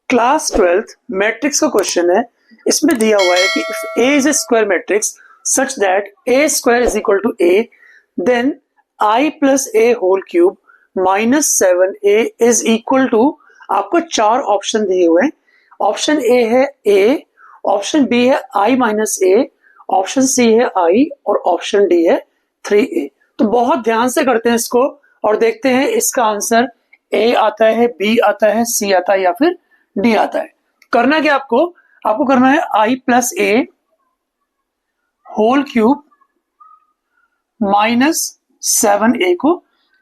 Class 12th matrix का question है। इसमें दिया हुआ है कि if A is a square matrix such that A square is equal to A, then I plus A whole cube minus 7A is equal to, आपको चार option दिए हुए हैं। ऑप्शन A है A, ऑप्शन B है I minus A, option C है I और option D है 3A। तो बहुत ध्यान से करते हैं इसको और देखते हैं इसका आंसर A आता है, B आता है, C आता है या फिर D आता है। करना क्या आपको करना है I plus A whole cube minus 7A को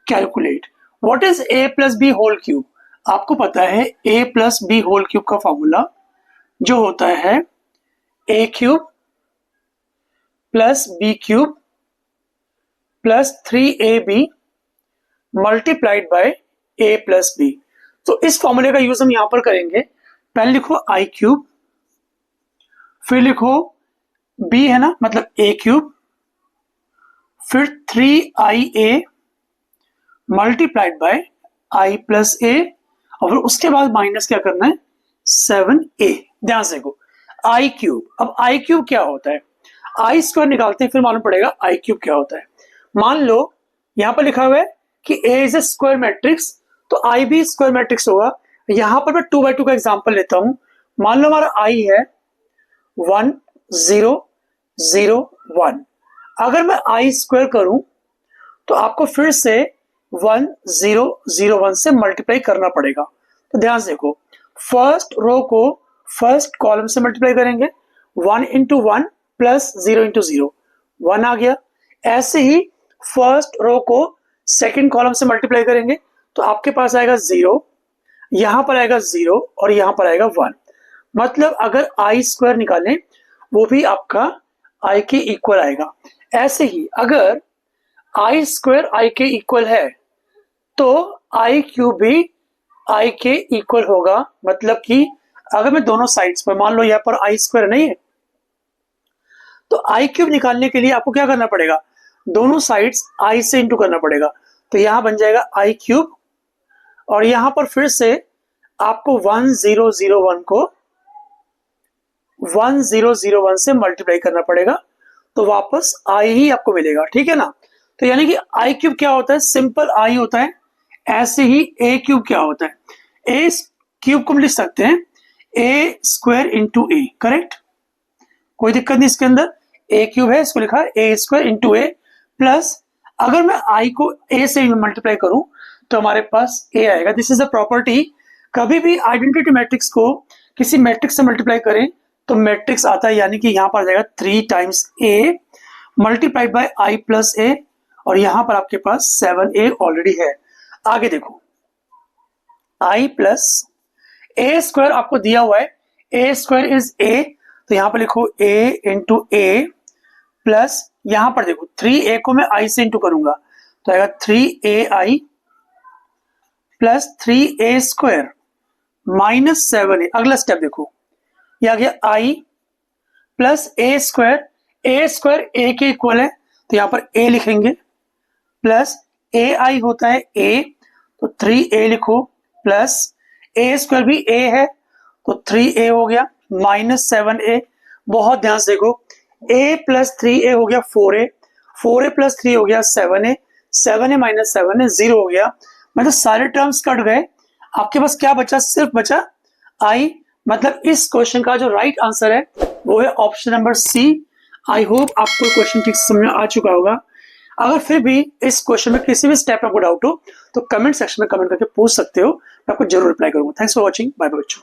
कैलकुलेट। What is A plus B whole cube? आपको पता है A plus B whole cube का फॉर्मूला जो होता है A cube plus B cube plus 3AB multiplied by A plus B। तो इस फॉर्मूले का यूज हम यहां पर करेंगे। पहले लिखो I क्यूब, फिर लिखो B है ना, मतलब A क्यूब, फिर 3IA multiplied by I plus A और उसके बाद माइनस क्या करना है 7A। ध्यान से देखो I क्यूब। अब I क्यूब क्या होता है? I स्क्वायर निकालते हैं फिर मालूम पड़ेगा I क्यूब क्या होता है। मान लो यहां पर लिखा हुआ है कि A is a square matrix, तो I भी स्क्वायर मैट्रिक्स होगा। यहां पर मैं 2x2 का एग्जांपल लेता हूं। मान लो हमारा I है 1 0 0 1। अगर मैं I स्क्वायर करूं तो आपको फिर से 1 0 0 1 से मल्टीप्लाई करना पड़ेगा। तो ध्यान से देखो, फर्स्ट रो को फर्स्ट कॉलम से मल्टीप्लाई करेंगे, 1 इंटू 1 प्लस 0 इंटू 0 1 आ गया। ऐसे ही फर्स्ट रो को सेकंड कॉलम से मल्टीप्लाई करेंगे तो आपके पास आएगा 0, यहां पर आएगा 0 और यहां पर आएगा 1। मतलब अगर I स्क्वायर निकालें वो भी आपका I के इक्वल आएगा। ऐसे ही अगर I स्क्वायर I के इक्वल है तो I क्यूब भी I के इक्वल होगा। मतलब कि अगर मैं दोनों साइड्स पर, मान लो यहाँ पर I स्क्वायर नहीं है तो I क्यूब निकालने के लिए आपको क्या करना पड़ेगा, दोनों साइड्स I से इंटू करना पड़ेगा। तो यहां बन जाएगा I क्यूब और यहां पर फिर से आपको 1 0 0 1 को 1 0 0 1 से मल्टीप्लाई करना पड़ेगा, तो वापस I ही आपको मिलेगा। ठीक है ना। तो यानी कि I क्यूब क्या होता है, सिंपल I होता है। ऐसे ही A क्यूब क्या होता है, A क्यूब को हम लिख सकते हैं A square into A। Correct, कोई दिक्कत नहीं इसके अंदर। A क्यूब है, इसको लिखा है A square into A plus अगर मैं I को A से मल्टीप्लाई करूं तो हमारे पास A आएगा। This is a property. कभी भी आइडेंटिटी मैट्रिक्स को किसी मैट्रिक्स से मल्टीप्लाई करें तो मैट्रिक्स आता है, यानी कि यहां पर आ जाएगा 3 times A multiplied by I plus A और यहां पर आपके पास 7A ऑलरेडी है। आगे देखो I प्लस A स्क्वायर आपको दिया हुआ है, A स्क्वायर इज A, तो यहां पर लिखो A इंटू A प्लस यहां पर देखो 3A को मैं I से इंटू करूंगा तो आएगा 3AI plus 3A square minus 7A। अगला स्टेप देखो, यह आ गया I plus A square. A square A के इक्वल है तो यहां पर A लिखेंगे प्लस AI होता है A, तो 3A लिखो प्लस A स्क्वायर भी A है तो 3A हो गया माइनस 7A। बहुत ध्यान से देखो, A प्लस 3A हो गया 4A, 4A प्लस 3 हो गया 7A, 7A माइनस 7A 0 हो गया। मतलब सारे टर्म्स कट गए, आपके पास क्या बचा, सिर्फ बचा I। मतलब इस क्वेश्चन का जो राइट आंसर है वो है option number C। I hope आपको क्वेश्चन ठीक से समझ में आ चुका होगा। अगर फिर भी इस क्वेश्चन में किसी भी स्टेप में आपको डाउट हो तो कमेंट सेक्शन में कमेंट करके पूछ सकते हो, मैं आपको जरूर रिप्लाई करूंगा। Thanks for watching, bye bye बच्चों।